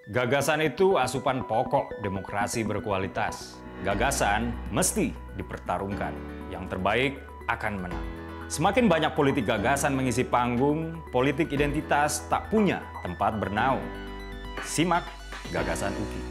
Gagasan itu asupan pokok demokrasi berkualitas. Gagasan mesti dipertarungkan. Yang terbaik akan menang. Semakin banyak politik gagasan mengisi panggung, politik identitas tak punya tempat bernaung. Simak Gagasan UKI.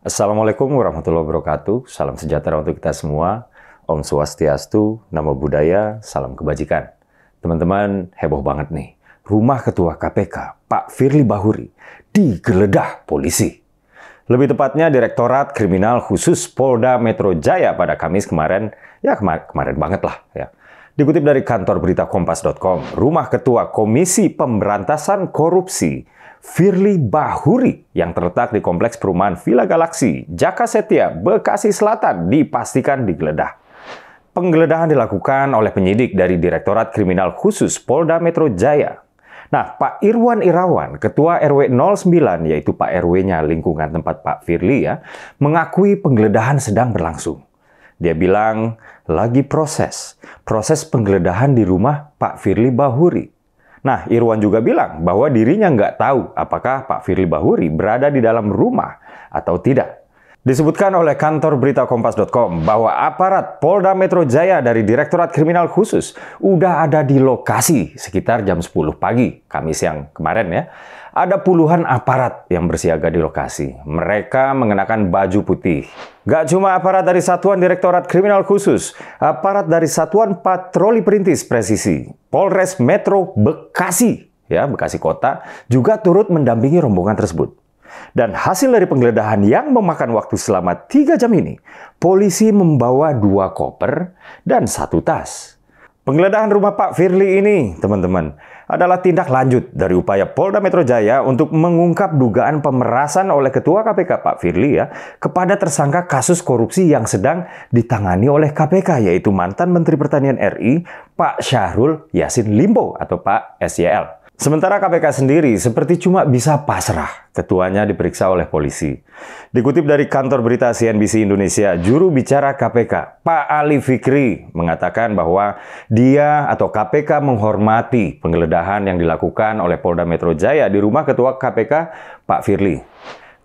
Assalamualaikum warahmatullahi wabarakatuh. Salam sejahtera untuk kita semua. Om Swastiastu, Namo Buddhaya, salam kebajikan. Teman-teman, heboh banget nih. Rumah Ketua KPK, Pak Firly Bahuri, digeledah polisi. Lebih tepatnya Direktorat Kriminal Khusus Polda Metro Jaya pada Kamis kemarin, kemarin banget lah ya. Dikutip dari kantor berita kompas.com, Rumah Ketua Komisi Pemberantasan Korupsi, Firly Bahuri, yang terletak di Kompleks Perumahan Villa Galaksi, Jakasetia, Bekasi Selatan, dipastikan digeledah. Penggeledahan dilakukan oleh penyidik dari Direktorat Kriminal Khusus Polda Metro Jaya. Nah, Pak Irwan Irawan, Ketua RW 09, yaitu Pak RW-nya lingkungan tempat Pak Firly ya, mengakui penggeledahan sedang berlangsung. Dia bilang, lagi proses penggeledahan di rumah Pak Firly Bahuri. Nah, Irwan juga bilang bahwa dirinya nggak tahu apakah Pak Firly Bahuri berada di dalam rumah atau tidak. Disebutkan oleh kantor berita kompas.com bahwa aparat Polda Metro Jaya dari Direktorat Kriminal Khusus udah ada di lokasi sekitar jam 10 pagi, Kamis yang kemarin ya. Ada puluhan aparat yang bersiaga di lokasi. Mereka mengenakan baju putih. Gak cuma aparat dari Satuan Direktorat Kriminal Khusus, aparat dari Satuan Patroli Perintis Presisi, Polres Metro Bekasi, ya Bekasi Kota, juga turut mendampingi rombongan tersebut. Dan hasil dari penggeledahan yang memakan waktu selama 3 jam ini, polisi membawa 2 koper dan 1 tas. Penggeledahan rumah Pak Firly ini, teman-teman, adalah tindak lanjut dari upaya Polda Metro Jaya untuk mengungkap dugaan pemerasan oleh Ketua KPK Pak Firly ya, kepada tersangka kasus korupsi yang sedang ditangani oleh KPK, yaitu mantan Menteri Pertanian RI, Pak Syahrul Yassin Limpo atau Pak SYL. Sementara KPK sendiri seperti cuma bisa pasrah, ketuanya diperiksa oleh polisi. Dikutip dari kantor berita CNBC Indonesia, juru bicara KPK, Pak Ali Fikri, mengatakan bahwa dia atau KPK menghormati penggeledahan yang dilakukan oleh Polda Metro Jaya di rumah Ketua KPK, Pak Firly.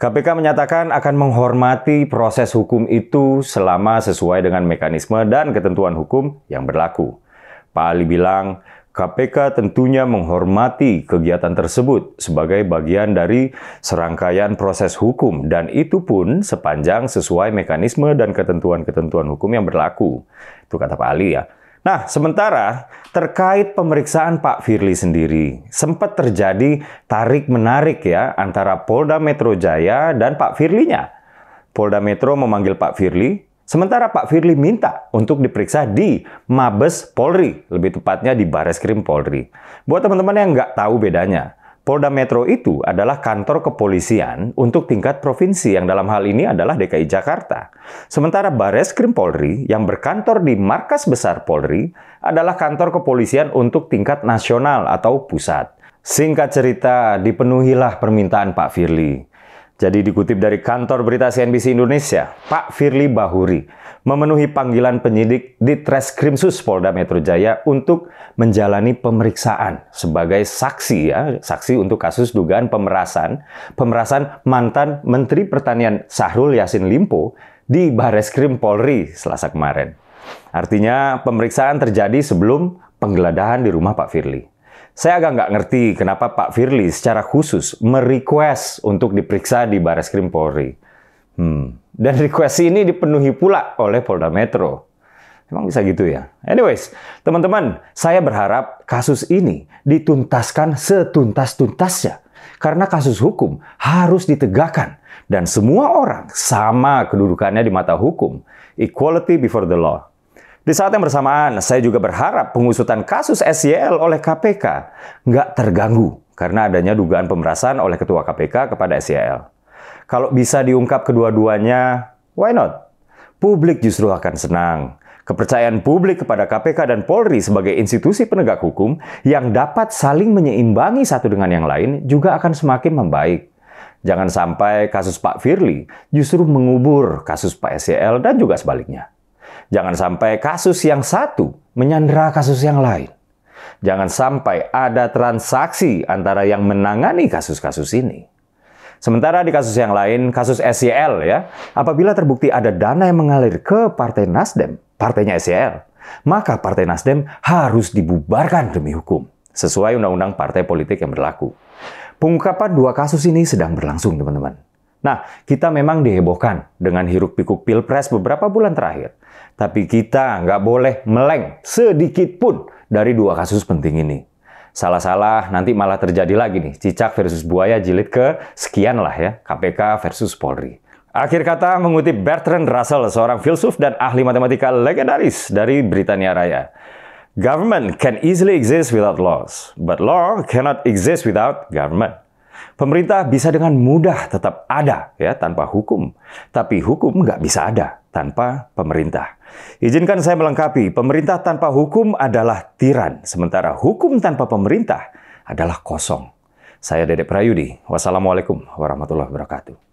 KPK menyatakan akan menghormati proses hukum itu selama sesuai dengan mekanisme dan ketentuan hukum yang berlaku. Pak Ali bilang, KPK tentunya menghormati kegiatan tersebut sebagai bagian dari serangkaian proses hukum dan itu pun sepanjang sesuai mekanisme dan ketentuan-ketentuan hukum yang berlaku. Itu kata Pak Ali ya. Nah, sementara terkait pemeriksaan Pak Firly sendiri, sempat terjadi tarik-menarik ya antara Polda Metro Jaya dan Pak Firly-nya. Polda Metro memanggil Pak Firly, sementara Pak Firly minta untuk diperiksa di Mabes Polri, lebih tepatnya di Bareskrim Polri. Buat teman-teman yang nggak tahu bedanya, Polda Metro itu adalah kantor kepolisian untuk tingkat provinsi yang dalam hal ini adalah DKI Jakarta. Sementara Bareskrim Polri yang berkantor di Markas Besar Polri adalah kantor kepolisian untuk tingkat nasional atau pusat. Singkat cerita, dipenuhilah permintaan Pak Firly. Jadi dikutip dari kantor berita CNBC Indonesia, Pak Firly Bahuri memenuhi panggilan penyidik di Treskrimsus Polda Metro Jaya untuk menjalani pemeriksaan sebagai saksi ya, saksi untuk kasus dugaan pemerasan mantan Menteri Pertanian Syahrul Yassin Limpo di Bareskrim Polri Selasa kemarin. Artinya pemeriksaan terjadi sebelum penggeledahan di rumah Pak Firly. Saya agak nggak ngerti kenapa Pak Firly secara khusus merequest untuk diperiksa di Bareskrim Polri. Dan request ini dipenuhi pula oleh Polda Metro. Emang bisa gitu ya? Anyways, teman-teman, saya berharap kasus ini dituntaskan setuntas-tuntasnya. Karena kasus hukum harus ditegakkan. Dan semua orang sama kedudukannya di mata hukum. Equality before the law. Di saat yang bersamaan, saya juga berharap pengusutan kasus SYL oleh KPK nggak terganggu karena adanya dugaan pemerasan oleh Ketua KPK kepada SYL. Kalau bisa diungkap kedua-duanya, why not? Publik justru akan senang. Kepercayaan publik kepada KPK dan Polri sebagai institusi penegak hukum yang dapat saling menyeimbangi satu dengan yang lain juga akan semakin membaik. Jangan sampai kasus Pak Firly justru mengubur kasus Pak SYL dan juga sebaliknya. Jangan sampai kasus yang satu menyandera kasus yang lain. Jangan sampai ada transaksi antara yang menangani kasus-kasus ini. Sementara di kasus yang lain, kasus SYL ya, apabila terbukti ada dana yang mengalir ke Partai Nasdem, partainya SYL, maka Partai Nasdem harus dibubarkan demi hukum, sesuai undang-undang partai politik yang berlaku. Pengungkapan dua kasus ini sedang berlangsung, teman-teman. Nah, kita memang dihebohkan dengan hiruk-pikuk Pilpres beberapa bulan terakhir. Tapi kita nggak boleh meleng sedikit pun dari dua kasus penting ini. Salah-salah, nanti malah terjadi lagi nih, cicak versus buaya jilid ke sekian lah ya, KPK versus Polri. Akhir kata mengutip Bertrand Russell, seorang filsuf dan ahli matematika legendaris dari Britania Raya. Government can easily exist without laws, but law cannot exist without government. Pemerintah bisa dengan mudah tetap ada ya tanpa hukum, tapi hukum nggak bisa ada tanpa pemerintah. Izinkan saya melengkapi, pemerintah tanpa hukum adalah tiran, sementara hukum tanpa pemerintah adalah kosong. Saya Dedek Prayudi, wassalamualaikum warahmatullahi wabarakatuh.